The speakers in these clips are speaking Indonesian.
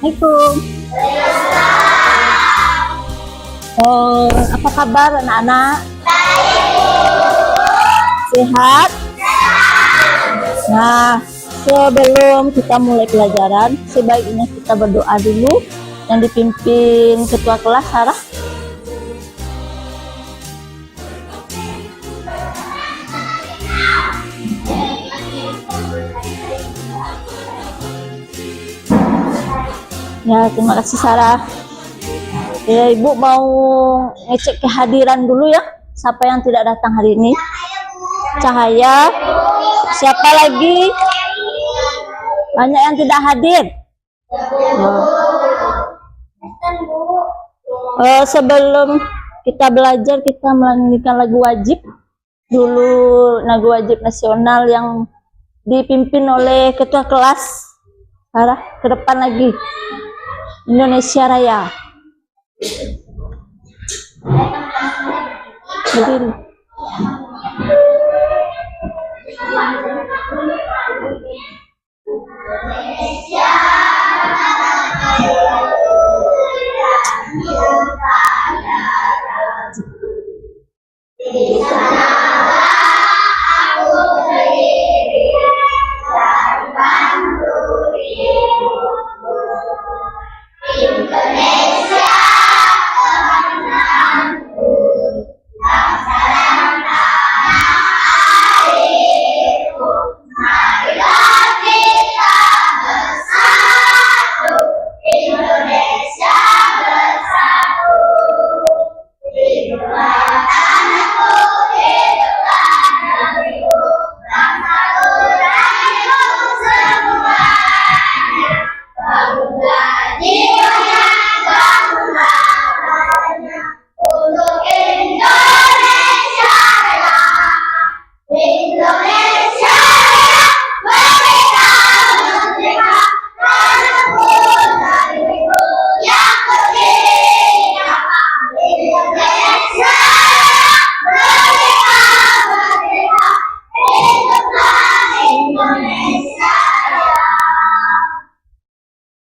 Assalamualaikum. Oh, apa kabar anak-anak? Sehat? Nah, sebelum kita mulai pelajaran, sebaiknya kita berdoa dulu yang dipimpin ketua kelas, Sarah. Ya, terima kasih Sarah. Ya, Ibu mau ngecek kehadiran dulu ya. Siapa yang tidak datang hari ini? Cahaya. Siapa lagi? Banyak yang tidak hadir. Sebelum kita belajar, kita melanjutkan lagu wajib dulu, lagu wajib nasional yang dipimpin oleh ketua kelas. Sarah, ke depan lagi. Indonesia Raya. Berdiri.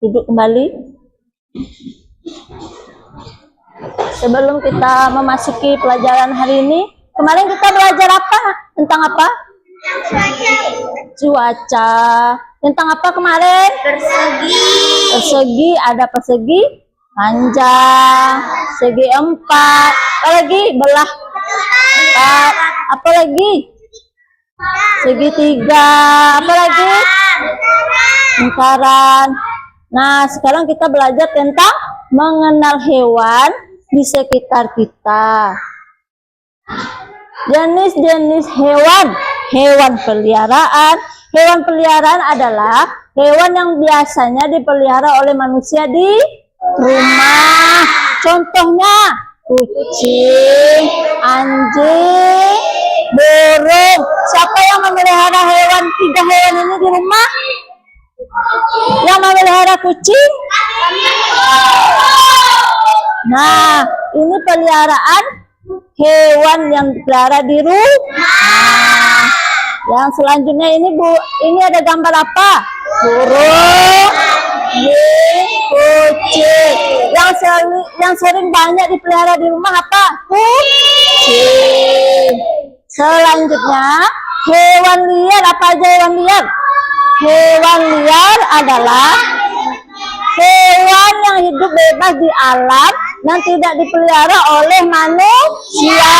Duduk kembali. Sebelum kita memasuki pelajaran hari ini, kemarin kita belajar apa? Tentang apa? Cuaca. Tentang apa kemarin? Persegi. Persegi, ada persegi panjang, segi 4, apa lagi? Belah 4, apa lagi? Segi 3, apa lagi? Lingkaran. Nah, sekarang kita belajar tentang mengenal hewan di sekitar kita. Jenis-jenis hewan. Hewan peliharaan. Hewan peliharaan adalah hewan yang biasanya dipelihara oleh manusia di rumah. Contohnya kucing, anjing, burung. Siapa yang memelihara hewan 3 hewan ini di rumah? Yang memelihara kucing? Nah, ini peliharaan hewan yang dipelihara di rumah. Yang selanjutnya ini Bu, ini ada gambar apa? Burung, kucing. Yang sering banyak dipelihara di rumah apa? Kucing. Selanjutnya, hewan liar. Apa aja hewan liar? Hewan liar adalah hewan yang hidup bebas di alam dan tidak dipelihara oleh manusia.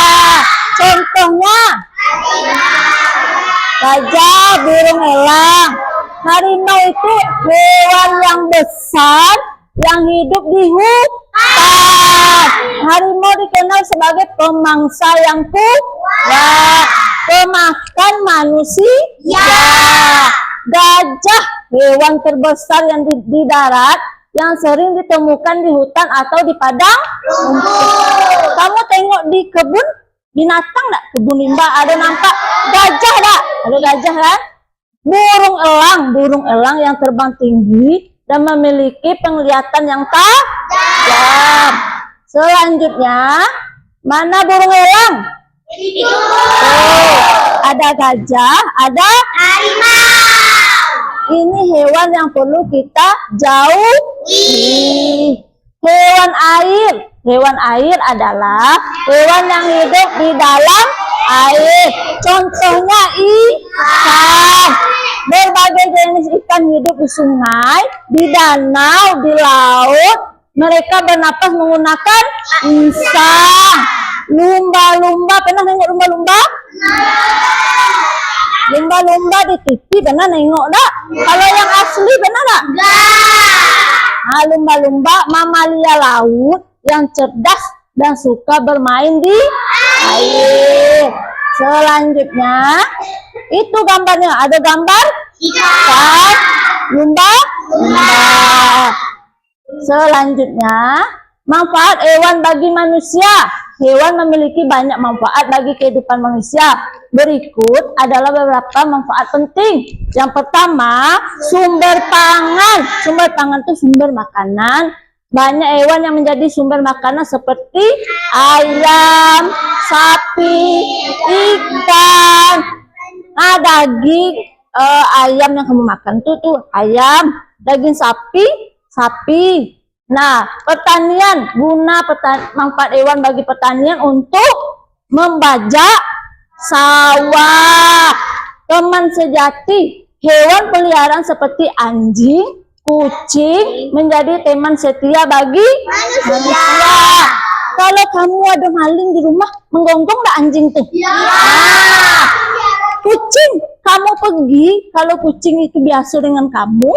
Contohnya gajah, burung elang. Harimau itu hewan yang besar yang hidup di hutan. Harimau dikenal sebagai pemangsa yang kuat, pemakan manusia. Gajah, hewan terbesar yang di darat yang sering ditemukan di hutan atau di padang rumput. Kamu tengok di kebun binatang enggak? Kebun limbah ada nampak gajah enggak? Ada gajah kan? Burung elang yang terbang tinggi dan memiliki penglihatan yang tajam. Selanjutnya, mana burung elang? Itu. Ada gajah, ada harimau. ini hewan yang perlu kita jauhi. Hewan air. Hewan air adalah hewan yang hidup di dalam air. Contohnya ikan. Berbagai jenis ikan hidup di sungai, di danau, di laut. Mereka bernapas menggunakan insang. Lumba-lumba, pernah nengok lumba-lumba? Lumba-lumba di TV pernah nengok tak? Kalau yang asli pernah tak? Nah, lumba-lumba mamalia laut yang cerdas dan suka bermain di air. Selanjutnya, itu gambarnya. Ada gambar ikan, lumba. Selanjutnya, manfaat hewan bagi manusia. Hewan memiliki banyak manfaat bagi kehidupan manusia. Berikut adalah beberapa manfaat penting. Yang pertama, sumber pangan. Sumber pangan itu sumber makanan. Banyak hewan yang menjadi sumber makanan seperti ayam, sapi, ikan. Nah, daging ayam yang kamu makan tuh ayam, daging sapi. Nah, pertanian, manfaat hewan bagi pertanian untuk membajak sawah. Teman sejati, hewan peliharaan seperti anjing, kucing menjadi teman setia bagi manusia. Kalau kamu ada maling di rumah, menggonggong tak anjing tuh? Nah, kucing, kamu pergi, kalau kucing itu biasa dengan kamu,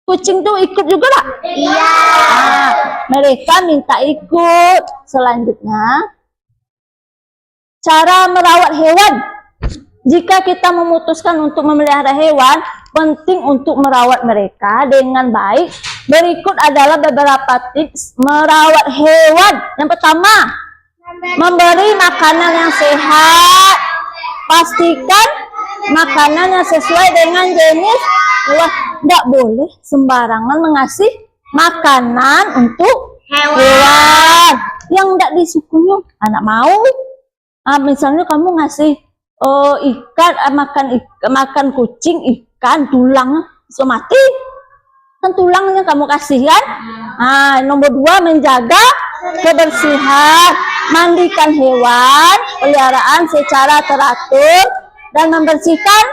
kucing tuh ikut juga tak? Nah, mereka minta ikut. Selanjutnya, cara merawat hewan. Jika kita memutuskan untuk memelihara hewan, penting untuk merawat mereka dengan baik. Berikut adalah beberapa tips merawat hewan. Yang pertama, memberi makanan yang sehat. Pastikan makanan yang sesuai dengan jenis hewan. Tidak boleh sembarangan mengasih makanan untuk hewan yang tidak disukunya. Anak mau. Misalnya kamu ngasih ikan, makan kucing, ikan, tulang, bisa mati. Kan tulangnya kamu kasih kan. Nomor 2, menjaga kebersihan. Mandikan hewan peliharaan secara teratur dan membersihkan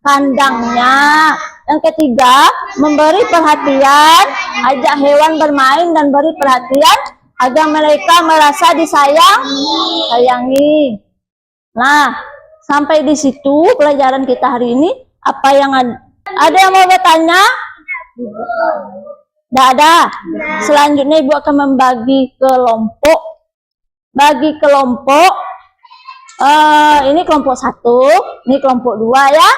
kandangnya. Yang ketiga, memberi perhatian. Ajak hewan bermain dan beri perhatian agar mereka merasa disayangi. Nah, sampai di situ pelajaran kita hari ini. Apa yang ada yang mau bertanya? Tidak ada. Selanjutnya Ibu akan membagi kelompok. Bagi kelompok. Ini kelompok 1, ini kelompok 2 ya.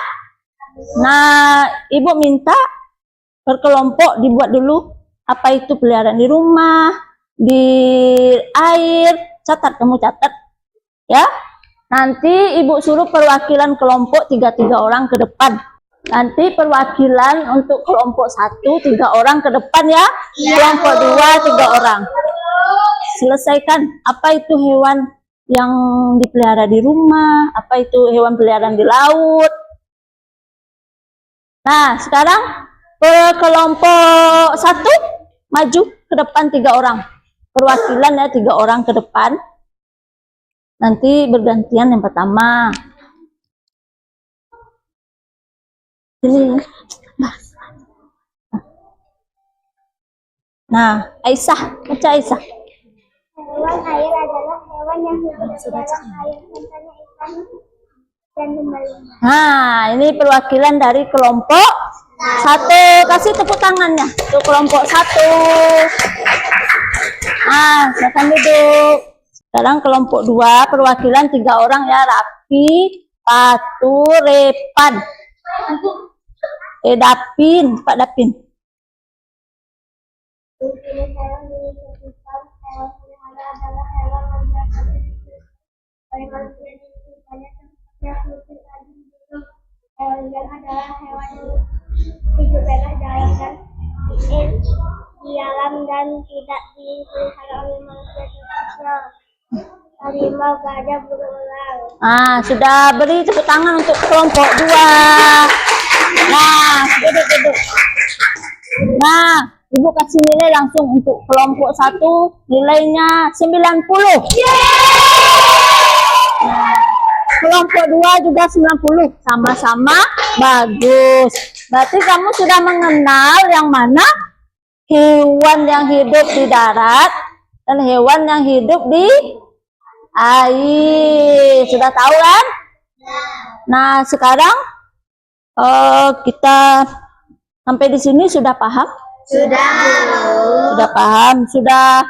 Nah, Ibu minta berkelompok dibuat dulu. Apa itu peliharaan di rumah, di air. Catat, kamu catat ya. Nanti Ibu suruh perwakilan kelompok 3 orang ke depan. Nanti perwakilan untuk kelompok 1 3 orang ke depan ya. Kelompok 2 3 orang. Selesaikan apa itu hewan yang dipelihara di rumah, apa itu hewan peliharaan di laut. Nah, sekarang kelompok 1 maju ke depan 3 orang. Perwakilan ya 3 orang ke depan. Nanti bergantian yang pertama. Ini. Nah, Aisyah, baca Aisyah. Hewan air adalah hewan yang hidup di dalam air, contohnya ikan dan lumba-lumba. Nah, ini perwakilan dari kelompok 1. Kasih tepuk tangannya untuk kelompok 1. Nah, silakan duduk. Sekarang kelompok 2, perwakilan 3 orang ya. Rafi, Patu, Repan. Dapin, Pak Dapin. Jenis hewan dikatakan hewan peliharaan adalah hewan yang biasa hidup oleh manusia di banyak tempat seperti anjing, burung. Hewan liar adalah hewan yang hidup bebas di alam dan tidak dipelihara oleh manusia contohnya harimau, gajah, burung elang. Sudah beri tepuk tangan untuk kelompok 2. Nah, duduk. Nah, Ibu kasih nilai langsung untuk kelompok 1, nilainya 90. Nah, kelompok 2 juga 90, sama-sama bagus. Berarti kamu sudah mengenal yang mana hewan yang hidup di darat dan hewan yang hidup di air. Sudah tahu kan? Nah, sekarang kita sampai di sini sudah paham? Sudah paham, sudah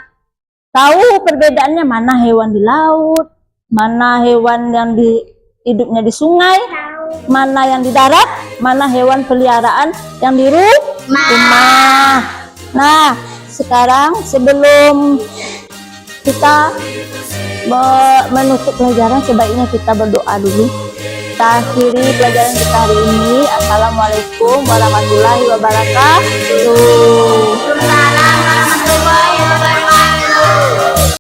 tahu perbedaannya mana hewan di laut, mana hewan yang hidupnya di sungai, mana yang di darat, mana hewan peliharaan yang di rumah. Nah, sekarang sebelum kita menutup pelajaran, sebaiknya kita berdoa dulu. Kita akhiri pelajaran kita hari ini. Assalamualaikum warahmatullahi wabarakatuh.